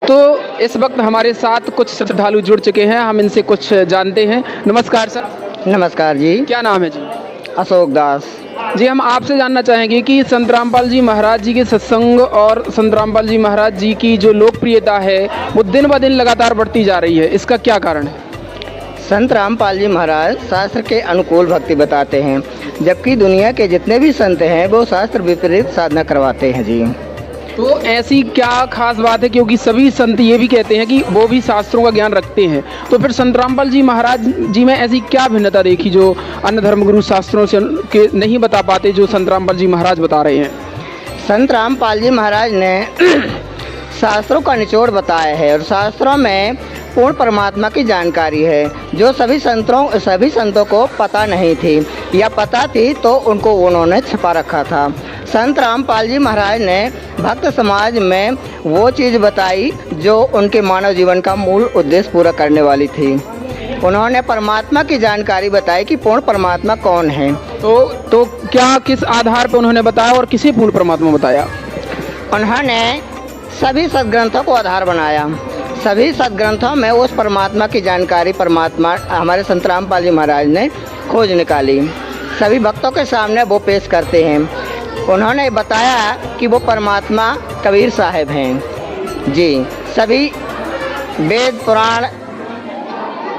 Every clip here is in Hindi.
तो इस वक्त हमारे साथ कुछ श्रद्धालु जुड़ चुके हैं, हम इनसे कुछ जानते हैं। नमस्कार सर। नमस्कार जी। क्या नाम है जी? अशोक दास। जी, हम आपसे जानना चाहेंगे कि संत रामपाल जी महाराज जी के सत्संग और संत रामपाल जी महाराज जी की जो लोकप्रियता है वो दिन ब दिन लगातार बढ़ती जा रही है, इसका क्या कारण है? संत रामपाल जी महाराज शास्त्र के अनुकूल भक्ति बताते हैं, जबकि दुनिया के जितने भी संत हैं वो शास्त्र विपरीत साधना करवाते हैं जी। तो ऐसी क्या खास बात है, क्योंकि सभी संत ये भी कहते हैं कि वो भी शास्त्रों का ज्ञान रखते हैं, तो फिर संत रामपाल जी महाराज जी में ऐसी क्या भिन्नता देखी जो अन्य धर्मगुरु शास्त्रों से के नहीं बता पाते, जो संत रामपाल जी महाराज बता रहे हैं? संत रामपाल जी महाराज ने शास्त्रों का निचोड़ बताया है और शास्त्रों में पूर्ण परमात्मा की जानकारी है, जो सभी संतों को पता नहीं थी, या पता थी तो उनको उन्होंने छिपा रखा था। संत रामपाल जी महाराज ने भक्त समाज में वो चीज़ बताई जो उनके मानव जीवन का मूल उद्देश्य पूरा करने वाली थी। उन्होंने परमात्मा की जानकारी बताई कि पूर्ण परमात्मा कौन है। तो क्या किस आधार पर उन्होंने बताया और किसे पूर्ण परमात्मा बताया? उन्होंने सभी सदग्रंथों को आधार बनाया। सभी सदग्रंथों में उस परमात्मा की जानकारी परमात्मा हमारे संत रामपाल जी महाराज ने खोज निकाली, सभी भक्तों के सामने वो पेश करते हैं। उन्होंने बताया कि वो परमात्मा कबीर साहब हैं जी। सभी वेद पुराण,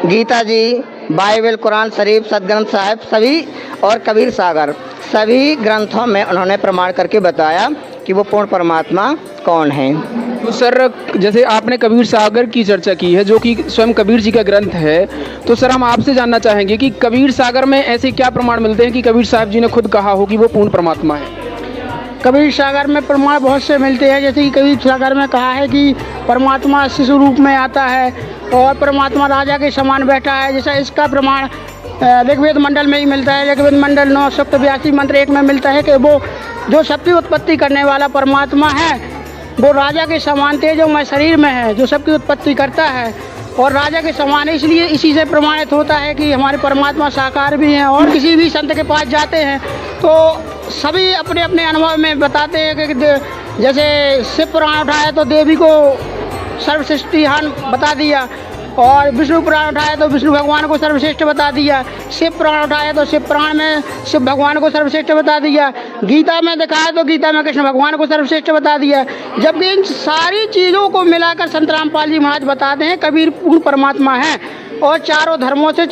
गीता जी, बाइबल, कुरान शरीफ, सदग्रंथ साहब सभी और कबीर सागर सभी ग्रंथों में उन्होंने प्रमाण करके बताया कि वो पूर्ण परमात्मा कौन है। तो सर, जैसे आपने कबीर सागर की चर्चा की है, जो कि स्वयं कबीर जी का ग्रंथ है, तो सर हम आपसे जानना चाहेंगे कि कबीर सागर में ऐसे क्या प्रमाण मिलते हैं कि कबीर साहब जी ने खुद कहा हो कि वो पूर्ण परमात्मा है? कबीर सागर में प्रमाण बहुत से मिलते हैं, जैसे कि कबीर सागर में कहा है कि परमात्मा शिशु रूप में आता है और परमात्मा राजा के समान बैठा है। जैसा इसका प्रमाण ऋग्वेद मंडल में ही मिलता है। ऋग्वेद मंडल 9 सप्तव्यासी मंत्र 1 में मिलता है कि वो जो सबकी उत्पत्ति करने वाला परमात्मा है वो राजा के समान तेजोमय शरीर में है, जो सबकी उत्पत्ति करता है और राजा के समान है। इसलिए इसी से प्रमाणित होता है कि हमारे परमात्मा साकार भी हैं। और किसी भी संत के पास जाते हैं तो सभी अपने अपने अनुभव में बताते हैं कि जैसे शिव पुराण उठाया तो देवी को सर्वश्रेष्ठहान बता दिया, और विष्णु पुराण उठाया तो विष्णु भगवान को सर्वश्रेष्ठ बता दिया, शिव पुराण उठाया तो शिव पुराण में शिव भगवान को सर्वश्रेष्ठ बता दिया, गीता में दिखाया तो गीता में कृष्ण भगवान को सर्वश्रेष्ठ बता दिया। जबकि इन सारी चीज़ों को मिलाकर संत रामपाल जी महाराज बताते हैं कबीर पूर्ण परमात्मा है और चारों धर्मों से